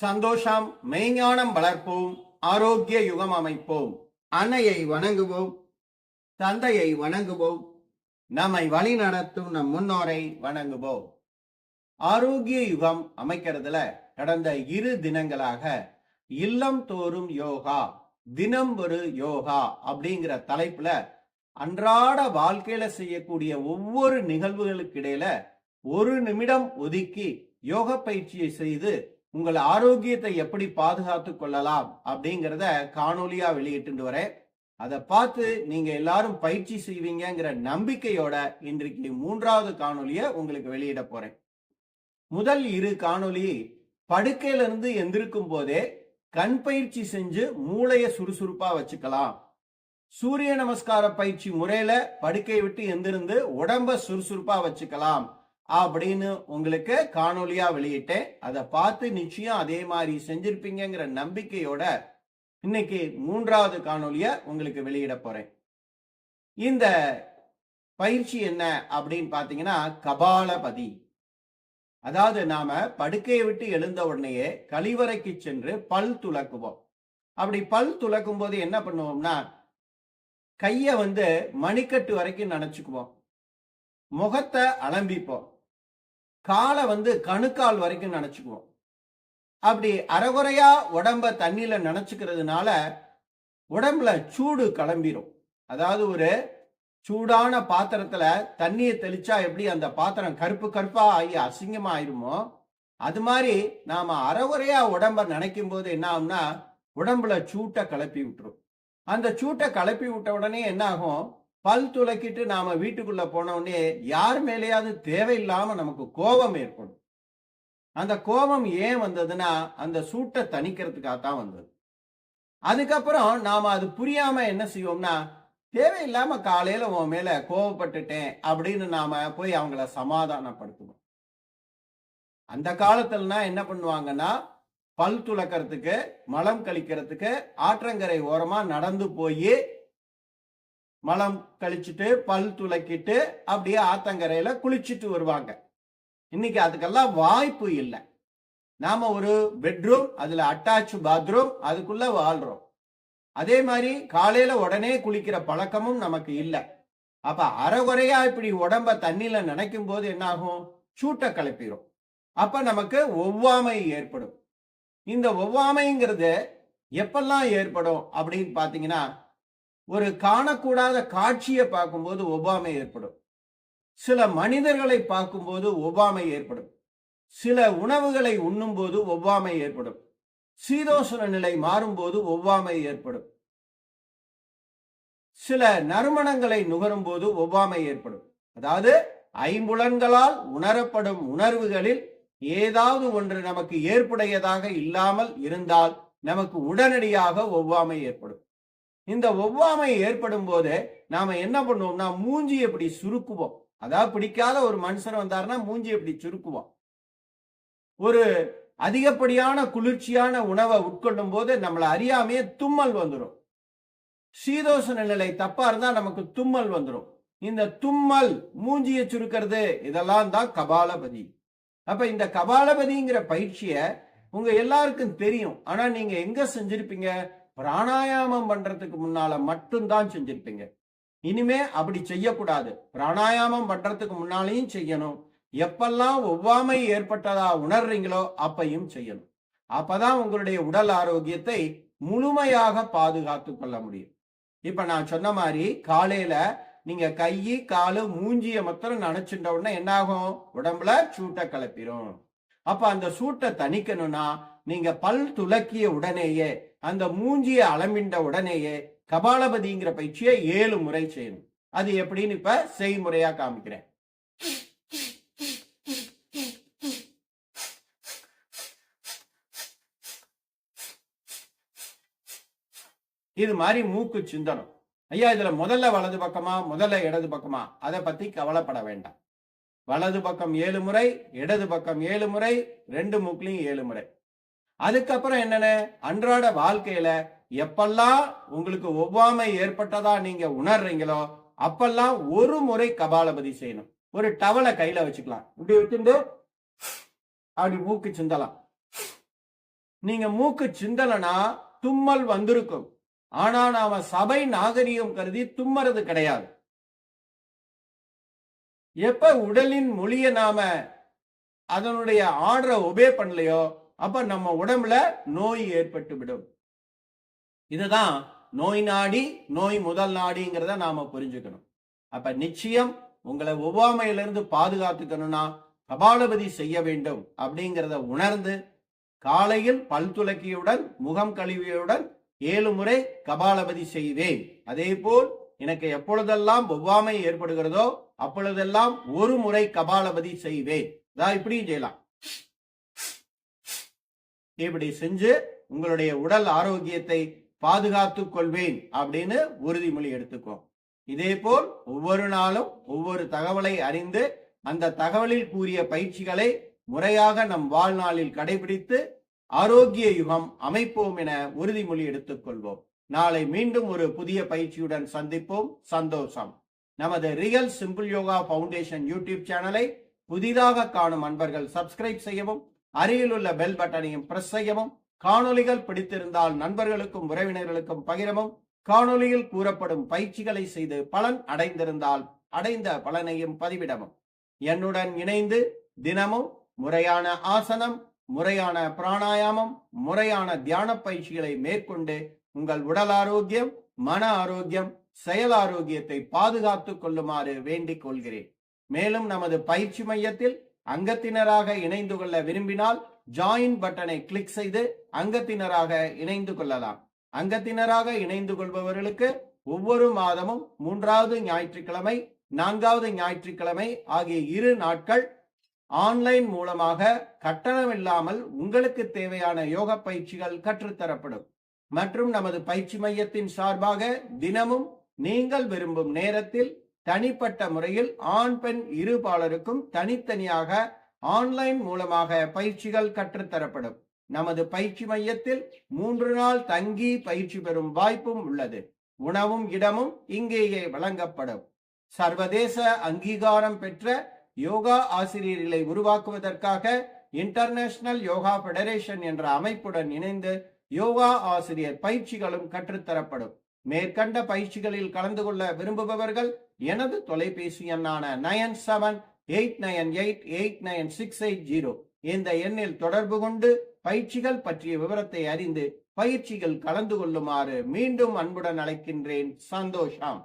சந்தோஷம் மெய்ஞானம் வளர்ப்போம், ஆரோக்கிய யுகம் அமைப்போம். அன்னையை வணங்குவோம், தந்தையை வணங்குவோம், நம்மை வழி நடத்தும் நம் முன்னோரை வணங்குவோம். ஆரோக்கிய யுகம் அமைக்கிறதுல கடந்த 2 தினங்களாக இல்லம் தோறும் யோகா, தினம் ஒரு யோகா அப்படிங்கிற தலைப்புல அன்றாட வாழ்க்கையில செய்யக்கூடிய ஒவ்வொரு நிகழ்வுகளுக்கு இடையில 1 நிமிடம் ஒதுக்கி யோக பயிற்சியை செய்து உங்கள் ஆரோக்கியத்தை எப்படி பாதுகாத்துக் கொள்ளலாம் அப்படிங்கிறத காணொலியா வெளியிட்டு வரேன். அதை பார்த்து நீங்க எல்லாரும் பயிற்சி செய்வீங்கிற நம்பிக்கையோட இன்றைக்கு 3வது காணொலியை உங்களுக்கு வெளியிட போறேன். முதல் 2 காணொலி படுக்கையில இருந்து எந்திருக்கும் போதே கண் பயிற்சி செஞ்சு மூளையை சுறுசுறுப்பா வச்சுக்கலாம். சூரிய நமஸ்கார பயிற்சி முறையில படுக்கையை விட்டு எந்திருந்து உடம்ப சுறுசுறுப்பா வச்சுக்கலாம் அப்படின்னு உங்களுக்கு காணொலியா வெளியிட்டேன். அதை பார்த்து நிச்சயம் அதே மாதிரி செஞ்சிருப்பீங்கிற நம்பிக்கையோட இன்னைக்கு 3வது காணொலிய உங்களுக்கு வெளியிட போறேன். இந்த பயிற்சி என்ன அப்படின்னு பாத்தீங்கன்னா கபாலபதி. அதாவது நாம படுக்கையை விட்டு எழுந்த உடனேயே கழிவறைக்கு சென்று பல் துலக்குவோம். அப்படி பல் துலக்கும் போது என்ன பண்ணுவோம்னா கைய மணிக்கட்டு வரைக்கும் நினைச்சுக்குவோம், முகத்தை அலம்பிப்போம், காலை கணுக்கால் வரைக்கும் நினைச்சுக்குவோம். அப்படி அரைகுறையா உடம்ப தண்ணியில நினைச்சுக்கிறதுனால உடம்புல சூடு கிளம்பிரும். அதாவது ஒரு சூடான பாத்திரத்துல தண்ணியை தெளிச்சா எப்படி அந்த பாத்திரம் கருப்பு கருப்பா ஆகி அசிங்கமா ஆயிருமோ, அது மாதிரி நாம அரைகுறையா உடம்ப நினைக்கும் போது என்ன ஆகும்னா உடம்புல சூட்டை கிளப்பி விட்டுரும். அந்த சூட்டை கிளப்பி விட்ட உடனே என்ன ஆகும், பல் துலக்கிட்டு நாம வீட்டுக்குள்ள போன உடனே யார் மேலேயாவது தேவையில்லாம நமக்கு கோபம் ஏற்படும். அந்த கோபம் ஏன் வந்ததுன்னா அந்த சூட்டை தணிக்கிறதுக்காகத்தான் வந்தது. அதுக்கப்புறம் நாம அது புரியாம என்ன செய்வோம்னா தேவையில்லாம காலையில உன் மேல கோபப்பட்டுட்டேன் அப்படின்னு நாம போய் அவங்கள சமாதானப்படுத்துவோம். அந்த காலத்துலனா என்ன பண்ணுவாங்கன்னா பல் துலக்கிறதுக்கு மலம் கழிக்கிறதுக்கு ஆற்றங்கரை ஓரமா நடந்து போய் மலம் கழிச்சுட்டு பல் துலக்கிட்டு அப்படியே ஆத்தங்கரையில குளிச்சுட்டு வருவாங்க. இன்னைக்கு அதுக்கெல்லாம் வாய்ப்பு இல்லை. நாம ஒரு பெட்ரூம், அதுல அட்டாச் பாத்ரூம், அதுக்குள்ள வாழ்றோம். அதே மாதிரி காலையில உடனே குளிக்கிற பழக்கமும் நமக்கு இல்லை. அப்ப அரைகுறையா இப்படி உடம்ப தண்ணியில நினைக்கும் போது என்ன ஆகும், சூட்டை கிளப்பிடும். அப்ப நமக்கு ஒவ்வாமை ஏற்படும். இந்த ஒவ்வாமைங்கிறது எப்பெல்லாம் ஏற்படும் அப்படின்னு பாத்தீங்கன்னா ஒரு காணக்கூடாத காட்சியை பார்க்கும்போது ஒவ்வாமை ஏற்படும். சில மனிதர்களை பார்க்கும்போது ஒவ்வாமை ஏற்படும். சில உணவுகளை உண்ணும் போது ஒவ்வாமை ஏற்படும். சீதோஷண நிலை மாறும்போது ஒவ்வாமை ஏற்படும். சில நறுமணங்களை நுகரும் போது ஒவ்வாமை ஏற்படும். அதாவது ஐம்புலன்களால் உணரப்படும் உணர்வுகளில் ஏதாவது ஒன்று நமக்கு ஏற்புடையதாக இல்லாமல் இருந்தால் நமக்கு உடனடியாக ஒவ்வாமை ஏற்படும். இந்த ஒவ்வாமை ஏற்படும் போது நாம என்ன பண்ணுவோம்னா மூஞ்சி எப்படி சுருக்குவோம். அதாவது பிடிக்காத ஒரு மனுஷன் வந்தாருன்னா மூஞ்சி எப்படி சுருக்குவோம். ஒரு அதிகப்படியான குளிர்ச்சியான உணவை உட்கொள்ளும் போது நம்மளை அறியாமையே தும்மல் வந்துடும். சீதோஷண நிலை தப்பா இருந்தா நமக்கு தும்மல் வந்துடும். இந்த தும்மல், மூஞ்சியை சுருக்கிறது, இதெல்லாம் தான் கபாலபதி. அப்ப இந்த கபாலபதிங்கிற பயிற்சிய உங்க எல்லாருக்கும் தெரியும். ஆனா நீங்க எங்க செஞ்சிருப்பீங்க, பிராணாயாமம் பண்றதுக்கு முன்னால மட்டும்தான் செஞ்சிருப்பீங்க. இனிமே அப்படி செய்யக்கூடாது. பிராணாயாமம் பண்றதுக்கு முன்னாலையும் செய்யணும். எப்பெல்லாம் ஒவ்வாமை ஏற்பட்டதா உணர்றீங்களோ அப்பையும் செய்யணும். அப்பதான் உங்களுடைய உடல் ஆரோக்கியத்தை முழுமையாக பாதுகாத்து கொள்ள முடியும். இப்ப நான் சொன்ன மாதிரி காலையில நீங்க கை காலு மூஞ்சிய மாத்திரம் நினைச்சுட்ட உடனே என்ன ஆகும், உடம்புல சூட்டை கிளப்பிரும். அப்ப அந்த சூட்டை தணிக்கணும்னா நீங்க பல் துலக்கிய உடனேயே அந்த மூஞ்சிய அலம்பிண்ட உடனேயே கபாலபதிங்கிற பயிற்சியை 7 முறை செய்யணும். அது எப்படின்னு இப்ப செய்முறையா காமிக்கிறேன். இது மாதிரி மூக்கு சிந்தனம். ஐயா இதுல முதல்ல வலது பக்கமா முதல்ல இடது பக்கமா அதை பத்தி கவலைப்பட வேண்டாம். வலது பக்கம் 7 முறை, இடது பக்கம் 7 முறை, 2 மூக்குலையும் 7 முறை. அதுக்கப்புறம் என்னென்ன அன்றாட வாழ்க்கையில எப்பெல்லாம் உங்களுக்கு ஒவ்வாமை ஏற்பட்டதா நீங்க உணர்றீங்களோ அப்பெல்லாம் 1 முறை கபாலபதி செய்யணும். ஒரு டவலை கையில வச்சுக்கலாம், இப்படி வச்சுட்டு அப்படி மூக்கு சிந்தலாம். நீங்க மூக்கு சிந்தலனா தும்மல் வந்திருக்கும். ஆனா நாம சபை நாகரிகம் கருதி தும்மறது கிடையாது. எப்ப உடலின் மொழிய நாம அதனுடைய ஆர்டரை ஒபே பண்ணலையோ அப்ப நம்ம உடம்புல நோய் ஏற்பட்டு விடும். இதுதான் நோய் நாடி, நோய் முதல் நாடிங்கிறத நாம புரிஞ்சுக்கணும். அப்ப நிச்சயம் உங்களை ஒவ்வாமையிலிருந்து பாதுகாத்துக்கணும்னா கபாலபதி செய்ய வேண்டும் அப்படிங்கிறத உணர்ந்து காலையில் பல் துலக்கியுடன் முகம் கழுவியுடன் 7 முறை கபாலபதி செய்வேன். அதே போல் எனக்கு எப்பொழுதெல்லாம் ஒவ்வாமை ஏற்படுகிறதோ அப்பொழுதெல்லாம் 1 முறை கபாலபதி செய்வேன். இப்படியும் செய்யலாம். இப்படி செஞ்சு உங்களுடைய உடல் ஆரோக்கியத்தை பாதுகாத்துக் கொள்வேன் அப்படின்னு உறுதிமொழி எடுத்துக்கோ. இதே போல் ஒவ்வொரு நாளும் ஒவ்வொரு தகவலை அறிந்து அந்த தகவலில் கூறிய பயிற்சிகளை முறையாக நம் வாழ்நாளில் கடைபிடித்து ஆரோக்கிய யுகம் அமைப்போம் என உறுதிமொழி எடுத்துக் கொள்வோம். நாளை மீண்டும் ஒரு புதிய பயிற்சியுடன் சந்திப்போம். சந்தோஷம். நமது real simple yoga foundation YouTube சேனலை புதிதாக காணும் அன்பர்கள் சப்ஸ்கிரைப் செய்யவும், அருகில் உள்ள பெல் பட்டனையும் பிரஸ் செய்யவும், காணொலிகள் பிடித்திருந்தால் நண்பர்களுக்கும் உறவினர்களுக்கும் பகிரவும், காணொலியில் கூறப்படும் பயிற்சிகளை செய்து பலன் அடைந்திருந்தால் அடைந்த பலனையும் பதிவிடவும். என்னுடன் இணைந்து தினமும் முறையான ஆசனம், முறையான பிராணாயாமம், முறையான தியான பயிற்சிகளை மேற்கொண்டு உங்கள் உடல் ஆரோக்கியம், மன ஆரோக்கியம், செயல் ஆரோக்கியத்தை பாதுகாத்துக் கொள்ளுமாறு வேண்டிக் கொள்கிறேன். மேலும் நமது பயிற்சி மையத்தில் அங்கத்தினராக இணைந்து கொள்ள விரும்பினால் ஜாயின் பட்டனை கிளிக் செய்து அங்கத்தினராக இணைந்து கொள்ளலாம். அங்கத்தினராக இணைந்து கொள்பவர்களுக்கு ஒவ்வொரு மாதமும் 3வது ஞாயிற்றுக்கிழமை, 4வது ஞாயிற்றுக்கிழமை ஆகிய 2 நாட்கள் ஆன்லைன் மூலமாக கட்டணமில்லாமல் உங்களுக்கு தேவையான யோக பயிற்சிகள் கற்றுத்தரப்படும். மற்றும் நமது பயிற்சி மையத்தின் சார்பாக தினமும் நீங்கள் விரும்பும் நேரத்தில் தனிப்பட்ட முறையில் ஆண் பெண் இருபாலருக்கும் தனித்தனியாக ஆன்லைன் மூலமாக பயிற்சிகள் கற்றுத்தரப்படும். நமது பயிற்சி மையத்தில் 3 நாள் தங்கி பயிற்சி பெறும் வாய்ப்பும் உள்ளது. உணவும் இடமும் இங்கேயே வழங்கப்படும். சர்வதேச அங்கீகாரம் பெற்ற யோகா ஆசிரியர்களை உருவாக்குவதற்காக இன்டர்நேஷனல் யோகா ஃபெடரேஷன் என்ற அமைப்புடன் இணைந்து யோகா ஆசிரியர் பயிற்சிகளும் கற்றுத்தரப்படும். மேற்கண்ட பயிற்சிகளில் கலந்து கொள்ள விரும்புபவர்கள் எனது தொலைபேசி எண்ணான 9789889680 இந்த எண்ணில் தொடர்பு கொண்டு பயிற்சிகள் பற்றிய விவரத்தை அறிந்து பயிற்சிகள் கலந்து கொள்ளுமாறு மீண்டும் அன்புடன் அழைக்கின்றேன். சந்தோஷம்.